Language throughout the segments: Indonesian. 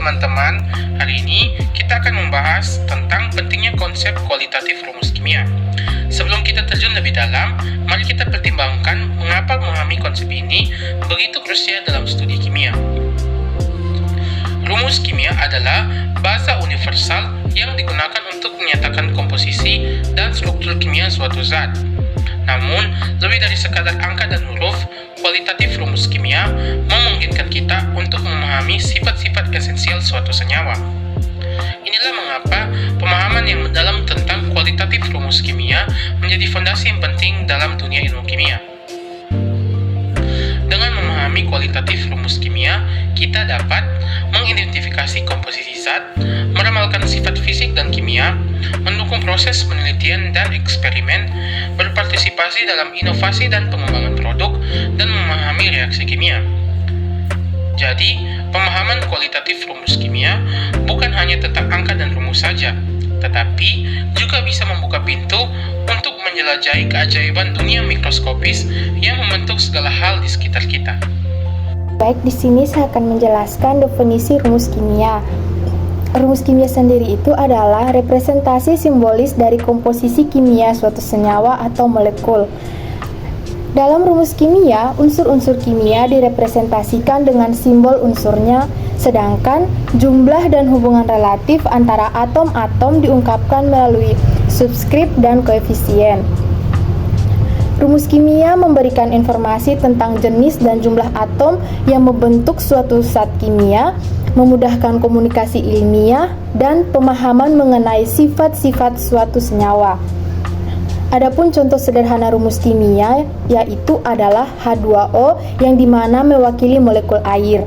teman-teman, hari ini kita akan membahas tentang pentingnya konsep kualitatif rumus kimia. Sebelum kita terjun lebih dalam, mari kita pertimbangkan mengapa memahami konsep ini begitu krusial dalam studi kimia. Rumus kimia adalah bahasa universal yang digunakan untuk menyatakan komposisi dan struktur kimia suatu zat. Namun, lebih dari sekadar angka dan huruf, kualitatif rumus kimia memungkinkan kita untuk memahami sifat-sifat esensial suatu senyawa. Inilah mengapa pemahaman yang mendalam tentang kualitatif rumus kimia menjadi fondasi yang penting dalam dunia ilmu kimia. Dengan memahami kualitatif rumus kimia, kita dapat mengidentifikasi komposisi zat, meramalkan sifat fisik dan kimia, mendukung proses penelitian dan eksperimen, berpartisipasi dalam inovasi dan pengembangan produk, dan memahami reaksi kimia. Jadi, pemahaman kualitatif rumus kimia bukan hanya tentang angka dan rumus saja, tetapi juga bisa membuka pintu untuk menjelajahi keajaiban dunia mikroskopis yang membentuk segala hal di sekitar kita. Baik, di sini saya akan menjelaskan definisi rumus kimia. Rumus kimia sendiri itu adalah representasi simbolis dari komposisi kimia suatu senyawa atau molekul. Dalam rumus kimia, unsur-unsur kimia direpresentasikan dengan simbol unsurnya, sedangkan jumlah dan hubungan relatif antara atom-atom diungkapkan melalui subskrip dan koefisien. Rumus kimia memberikan informasi tentang jenis dan jumlah atom yang membentuk suatu zat kimia, memudahkan komunikasi ilmiah, dan pemahaman mengenai sifat-sifat suatu senyawa. Adapun contoh sederhana rumus kimia yaitu adalah H2O yang dimana mewakili molekul air.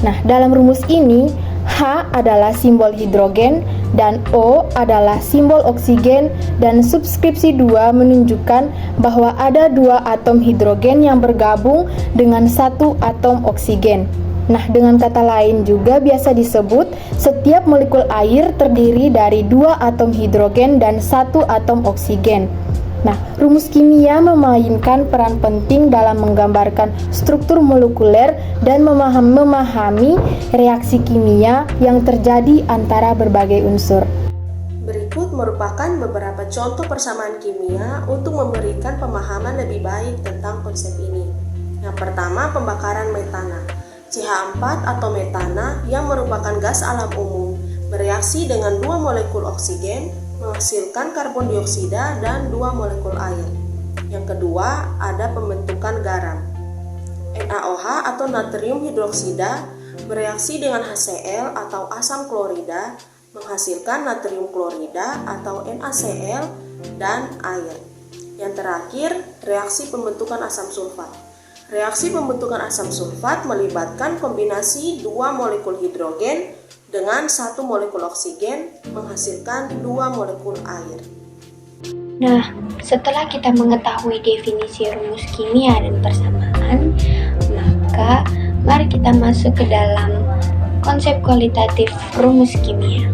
Nah, dalam rumus ini H adalah simbol hidrogen dan O adalah simbol oksigen, dan subskripsi 2 menunjukkan bahwa ada 2 atom hidrogen yang bergabung dengan 1 atom oksigen. Nah, dengan kata lain juga biasa disebut setiap molekul air terdiri dari 2 atom hidrogen dan 1 atom oksigen. Nah, rumus kimia memainkan peran penting dalam menggambarkan struktur molekuler dan memahami reaksi kimia yang terjadi antara berbagai unsur. Berikut merupakan beberapa contoh persamaan kimia untuk memberikan pemahaman lebih baik tentang konsep ini. Yang pertama, pembakaran metana. CH4 atau metana yang merupakan gas alam umum bereaksi dengan 2 molekul oksigen menghasilkan karbon dioksida dan 2 molekul air. Yang kedua, ada pembentukan garam. NaOH atau natrium hidroksida bereaksi dengan HCl atau asam klorida menghasilkan natrium klorida atau NaCl dan air. Yang terakhir, reaksi pembentukan asam sulfat. Reaksi pembentukan asam sulfat melibatkan kombinasi 2 molekul hidrogen dengan 1 molekul oksigen menghasilkan 2 molekul air. Nah, setelah kita mengetahui definisi rumus kimia dan persamaan, maka mari kita masuk ke dalam konsep kualitatif rumus kimia.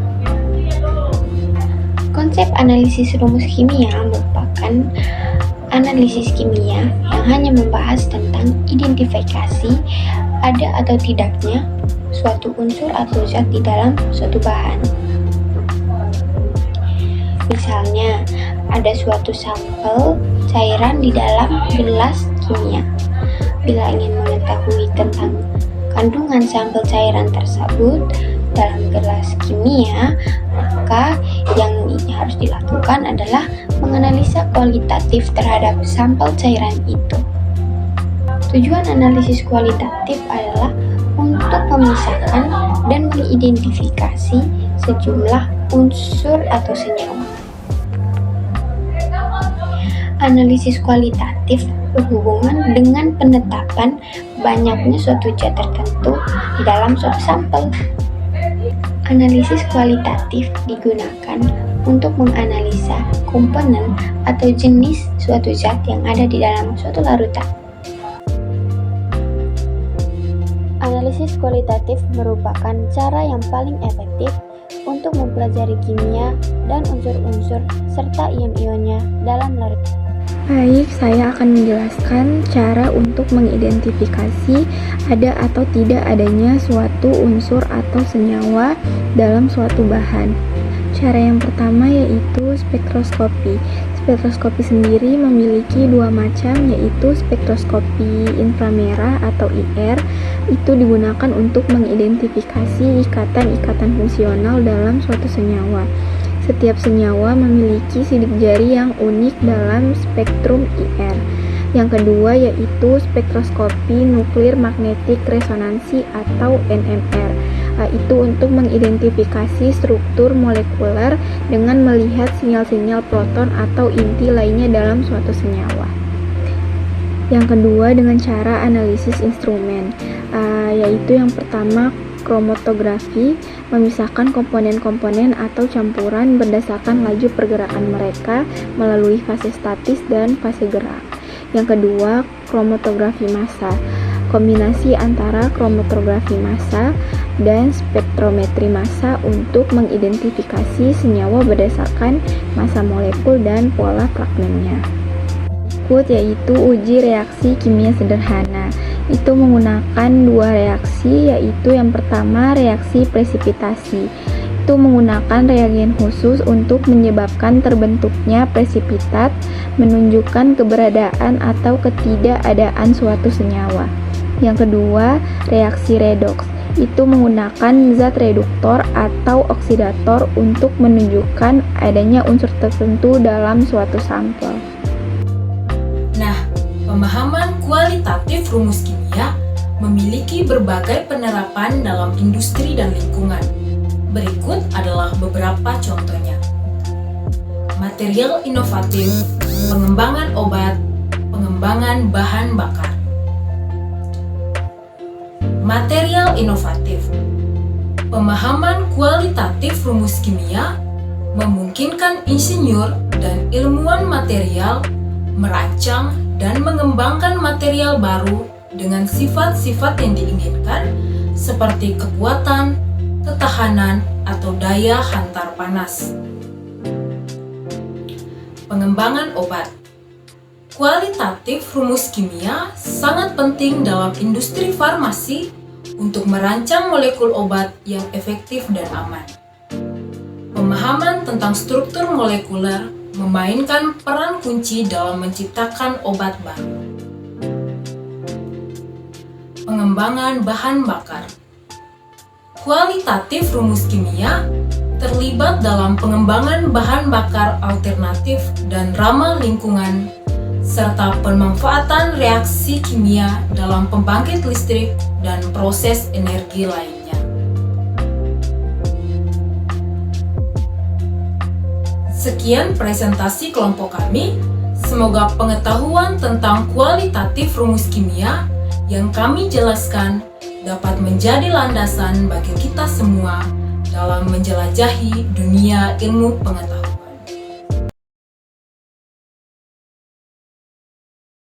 Konsep analisis rumus kimia merupakan analisis kimia yang hanya membahas tentang identifikasi ada atau tidaknya suatu unsur atau zat di dalam suatu bahan. Misalnya, ada suatu sampel cairan di dalam gelas kimia. Bila ingin mengetahui tentang kandungan sampel cairan tersebut dalam gelas kimia, maka yang harus dilakukan adalah menganalisa kualitatif terhadap sampel cairan itu. Tujuan analisis kualitatif adalah untuk memisahkan dan mengidentifikasi sejumlah unsur atau senyawa. Analisis kualitatif berhubungan dengan penetapan banyaknya suatu zat tertentu di dalam suatu sampel. Analisis kualitatif digunakan untuk menganalisa komponen atau jenis suatu zat yang ada di dalam suatu larutan. Analisis kualitatif merupakan cara yang paling efektif untuk mempelajari kimia dan unsur-unsur serta ion-ionnya dalam larutan. Baik, saya akan menjelaskan cara untuk mengidentifikasi ada atau tidak adanya suatu unsur atau senyawa dalam suatu bahan. Cara yang pertama yaitu spektroskopi. Spektroskopi sendiri memiliki dua macam, yaitu spektroskopi inframerah atau IR. Itu digunakan untuk mengidentifikasi ikatan-ikatan fungsional dalam suatu senyawa. Setiap senyawa memiliki sidik jari yang unik dalam spektrum IR. Yang kedua yaitu spektroskopi nuklir magnetik resonansi atau NMR. Itu untuk mengidentifikasi struktur molekuler dengan melihat sinyal-sinyal proton atau inti lainnya dalam suatu senyawa. Yang kedua dengan cara analisis instrumen, yaitu yang pertama kromatografi, memisahkan komponen-komponen atau campuran berdasarkan laju pergerakan mereka melalui fase statis dan fase gerak. Yang kedua, kromatografi massa, kombinasi antara kromatografi massa dan spektrometri massa untuk mengidentifikasi senyawa berdasarkan massa molekul dan pola fragmennya. Berikut yaitu uji reaksi kimia sederhana. Itu menggunakan dua reaksi, yaitu yang pertama reaksi presipitasi. Itu menggunakan reagen khusus untuk menyebabkan terbentuknya presipitat, menunjukkan keberadaan atau ketidakadaan suatu senyawa. Yang kedua, reaksi redoks. Itu menggunakan zat reduktor atau oksidator untuk menunjukkan adanya unsur tertentu dalam suatu sampel. Nah, pemahaman kualitatif rumus kimia memiliki berbagai penerapan dalam industri dan lingkungan. Berikut adalah beberapa contohnya. Material inovatif, pengembangan obat, pengembangan bahan bakar. Material inovatif. Pemahaman kualitatif rumus kimia memungkinkan insinyur dan ilmuwan material merancang dan mengembangkan material baru dengan sifat-sifat yang diinginkan seperti kekuatan, ketahanan, atau daya hantar panas. Pengembangan obat. Kualitatif rumus kimia sangat penting dalam industri farmasi untuk merancang molekul obat yang efektif dan aman. Pemahaman tentang struktur molekuler memainkan peran kunci dalam menciptakan obat baru. Pengembangan bahan bakar. Kualitatif rumus kimia terlibat dalam pengembangan bahan bakar alternatif dan ramah lingkungan, serta pemanfaatan reaksi kimia dalam pembangkit listrik dan proses energi lainnya. Sekian presentasi kelompok kami. Semoga pengetahuan tentang kualitatif rumus kimia yang kami jelaskan dapat menjadi landasan bagi kita semua dalam menjelajahi dunia ilmu pengetahuan.